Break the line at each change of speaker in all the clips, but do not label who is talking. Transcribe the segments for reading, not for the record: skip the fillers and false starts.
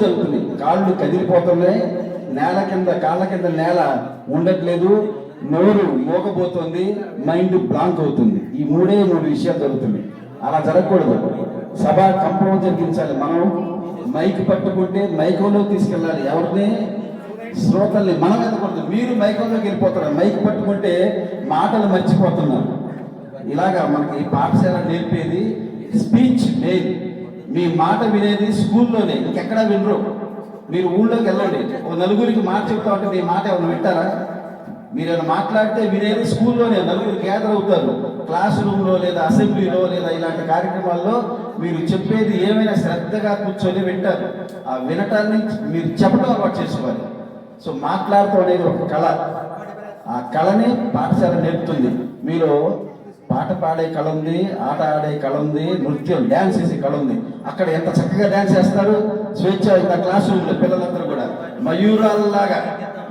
జరుగుతుంది. కాళ్ళు కదిలిపోతున్నాయి, నేల కింద కాళ్ళ కింద నేల ఉండట్లేదు, నోరు మోగబోతుంది, మైండ్ బ్లాంక్ అవుతుంది. ఈ మూడు విషయాలు జరుగుతుంది. అలా జరగకూడదు. సభ కంపనం జరిగించాలి. మనం మైక్ పట్టుకుంటే మైకంలో తీసుకెళ్ళాలి. ఎవరిని? శ్రోతల్ని. మనం ఎదకూడదు. మీరు మైకంలోకి వెళ్ళిపోతారు. మైక్ పట్టుకుంటే మాటలు మర్చిపోతున్నారు. ఇలాగా మనకి పాఠశాల నేర్పేది స్పీచ్ మెయిన్. మీ మాట వినేది స్కూల్లోనే, ఇంకెక్కడా వినరు. మీరు ఊళ్ళోకి వెళ్ళండి, ఒక నలుగురికి మాట చెప్తా ఉంటే మీ మాట ఎవరు వింటారా? మీరు ఏమైనా మాట్లాడితే వినేది స్కూల్లోనే, నలుగురు గ్యాదర్ అవుతారు. క్లాస్ రూమ్లో లేదా అసెంబ్లీలో లేదా ఇలాంటి కార్యక్రమాల్లో మీరు చెప్పేది ఏమైనా శ్రద్ధగా కూర్చొని వింటారు. ఆ వినటాన్ని మీరు చెప్పడం అలవాటు చేసుకోవాలి. సో మాట్లాడటం అనేది ఒక కళ. ఆ కళని పాఠశాల నేర్పుతుంది. మీరు పాట పాడే కళ ఉంది, ఆట ఆడే కళ ఉంది, నృత్యం డ్యాన్స్ చేసే కళ ఉంది. అక్కడ ఎంత చక్కగా డ్యాన్స్ చేస్తారు. స్వేచ్ఛ క్లాస్ రూమ్లో పిల్లలందరూ కూడా మయూరాల్లాగా,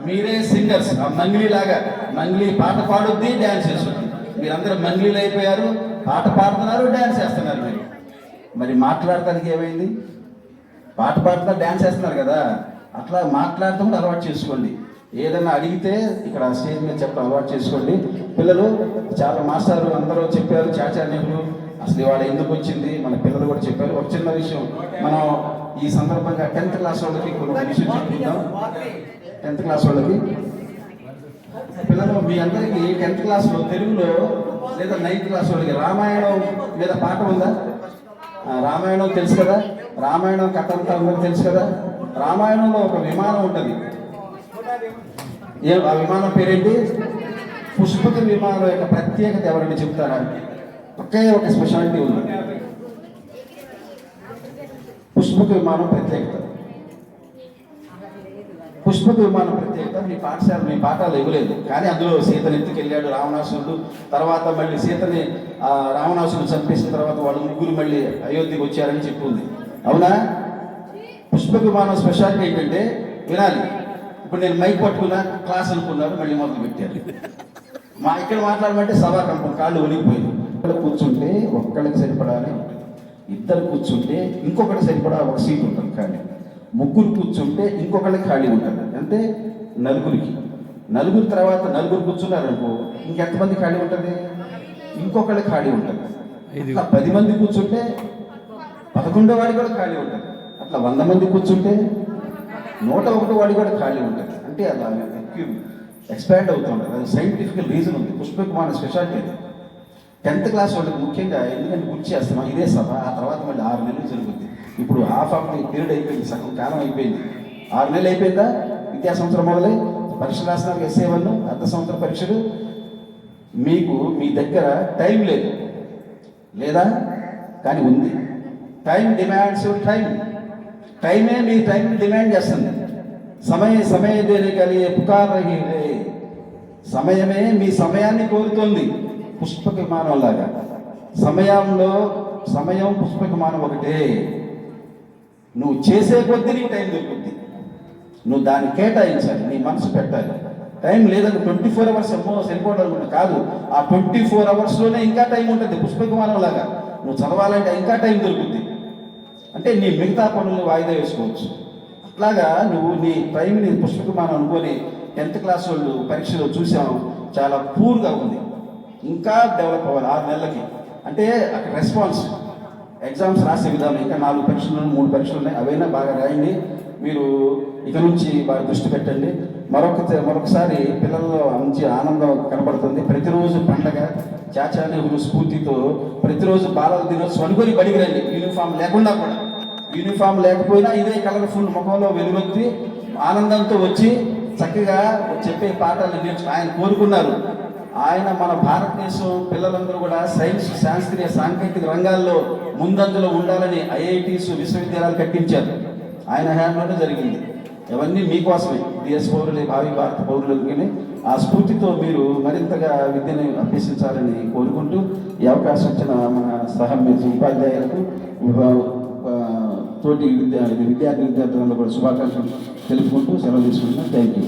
మీరే సింగర్స్. ఆ మంగ్లీ లాగా, మంగ్లీ పాట పాడుద్ది, డ్యాన్స్ చేస్తుంది. మీరందరూ మంగ్లీలు అయిపోయారు, పాట పాడుతున్నారు, డ్యాన్స్ చేస్తున్నారు. మీరు మరి మాట్లాడటానికి ఏమైంది? పాట పాడుతున్నారు, డ్యాన్స్ చేస్తున్నారు కదా. అట్లా మాట్లాడటం అలవాటు చేసుకోండి. ఏదైనా అడిగితే ఇక్కడ స్టేజ్ మీద చెప్పడం అలవాటు చేసుకోండి. పిల్లలు చాలా మాస్టారు అందరూ చెప్పారు, చాచార్యులు అసలు ఇవాళ ఎందుకు వచ్చింది, మన పిల్లలు కూడా చెప్పారు. ఒక చిన్న విషయం మనం ఈ సందర్భంగా 10th క్లాస్ వాళ్ళకి కొన్ని విషయం చెప్పుకుందాం. 10th క్లాస్ వాళ్ళకి పిల్లలు, మీ అందరికీ 10th క్లాస్లో తెలుగులో లేదా 9th క్లాస్ వాళ్ళకి రామాయణం మీద పాట ఉందా? రామాయణం తెలుసు కదా. రామాయణం కథ అంతా అందరూ తెలుసు కదా. రామాయణంలో ఒక విమానం ఉంటుంది. ఆ విమానం పేరేంటి? పుష్పక విమానం యొక్క ప్రత్యేకత ఎవరైనా చెప్తారా? ఒకే ఒక స్పెషాలిటీ ఉంది. పుష్పక విమానం ప్రత్యేకత. పుష్పక విమానం ప్రత్యేకత మీ పాఠశాల, మీ పాఠాలు ఇవ్వలేదు. కానీ అందులో సీతని ఎత్తుకెళ్ళాడు రావణాసురుడు. తర్వాత మళ్ళీ సీతని రావణాసురుడు చంపేసిన తర్వాత వాళ్ళు ముగ్గురు మళ్ళీ అయోధ్యకు వచ్చారని చెప్పింది. అవునా? పుష్పక విమానం స్పెషాలిటీ ఏంటంటే, వినాలి. ఇప్పుడు నేను మైక్ పట్టుకున్నా, క్లాస్ అనుకున్నారు, మళ్ళీ మొదలు పెట్టారు. ఇక్కడ మాట్లాడమంటే సభా కంపం, కాళ్ళు ఒలిగిపోయింది. ఇక్కడ కూర్చుంటే ఒక్కళ్ళకి సరిపడాలి, ఇద్దరు కూర్చుంటే ఇంకొకటి సరిపడా ఒక సీట్ ఉంటుంది ఖాళీ, ముగ్గురు కూర్చుంటే ఇంకొకళ్ళకి ఖాళీ ఉంటుంది. అంటే నలుగురు తర్వాత నలుగురు కూర్చున్నారనుకో, ఇంకెంతమంది ఖాళీ ఉంటుంది? ఇంకొకళ్ళకి ఖాళీ ఉంటుంది. అట్లా 10 మంది కూర్చుంటే 11వ వాడి కూడా ఖాళీ ఉంటుంది. అట్లా 100 మంది కూర్చుంటే 101 వాడి కూడా ఖాళీ ఉంటుంది. అంటే అలా ఎక్స్పాండ్ అవుతుంటుంది. అది సైంటిఫికల్ రీజన్ ఉంది. పుష్పక విమానం స్పెషాలిటీ అది. 10th క్లాస్ వాళ్ళకి ముఖ్యంగా ఎందుకంటే గుర్తు చేస్తున్నాం, ఇదే సభ. ఆ తర్వాత మళ్ళీ 6 నెలలు జరుగుతుంది. ఇప్పుడు హాఫ్ ఆఫ్ ది పీరియడ్ అయిపోయింది, సగం కాలం అయిపోయింది. 6 నెలలు అయిపోయిందా? విద్యా సంవత్సరం మొదలై పరీక్షలు రాసినారు, SA1 అర్ధ సంవత్సరం పరీక్షలు. మీకు మీ దగ్గర టైం లేదు లేదా? కానీ ఉంది. Time demands your time. టైమే మీ టైం డిమాండ్ చేస్తుంది. సమయ దేని కలిగే పుకార్ రహీ హై. సమయమే మీ సమయాన్ని కోరుతోంది. పుష్పక విమానం లాగా సమయం పుష్పక విమానం ఒకటే. నువ్వు చేసే కొద్దీ నీకు టైం దొరుకుద్ది. నువ్వు దాన్ని కేటాయించాలి, నీ మనసు పెట్టాలి. టైం లేదని 24 అవర్స్ సరిపోవడం అనుకుంటా కాదు. ఆ 24 అవర్స్లోనే ఇంకా టైం ఉంటుంది. పుష్పక విమానం లాగా నువ్వు చదవాలంటే ఇంకా టైం దొరుకుద్ది. అంటే నీ మిగతా పనులు వాయిదా వేసుకోవచ్చు. అట్లాగా నువ్వు నీ టైంని పుష్పక విమానం అనుకొని 10th క్లాస్ వాళ్ళు పరీక్షలో చూసాము, చాలా పూర్గా ఉంది. ఇంకా డెవలప్ అవ్వాలి 6 నెలలకి. అంటే అక్కడ రెస్పాన్స్, ఎగ్జామ్స్ రాసే విధానం, ఇంకా 4 పరీక్షలు 3 పరీక్షలు ఉన్నాయి. అవైనా బాగా రాయండి. మీరు ఇక నుంచి బాగా దృష్టి పెట్టండి. మరొకసారి పిల్లల్లో మంచి ఆనందం కనపడుతుంది. ప్రతిరోజు పండగ, చాచా నెహ్రూ స్ఫూర్తితో ప్రతిరోజు బాలల దినోత్సవం అనుకొని బడికి రండి. యూనిఫామ్ లేకుండా కూడా, యూనిఫామ్ లేకపోయినా ఇదే కలర్ఫుల్ ముఖంలో వెలుగొత్తి ఆనందంతో వచ్చి చక్కగా చెప్పే పాఠాలు నేర్చుకు ఆయన కోరుకున్నారు. ఆయన మన భారతదేశం పిల్లలందరూ కూడా సైన్స్, శాస్త్రీయ, సాంకేతిక రంగాల్లో ముందంజలో ఉండాలని IITs, విశ్వవిద్యాలయాలు కట్టించారు. ఆయన హ్యాండ్లోనే జరిగింది. ఇవన్నీ మీకోసమే, దేశ పౌరులు, భావి భారత పౌరులకి. ఆ స్ఫూర్తితో మీరు మరింతగా విద్యను అభ్యసించాలని కోరుకుంటూ, ఈ అవకాశం ఇచ్చిన మన ఉపాధ్యాయులకు, తోటి విద్యార్థులందరూ కూడా శుభాకాంక్షలు తెలుపుకుంటూ సెలవు తీసుకుంటున్నాను. Thank you.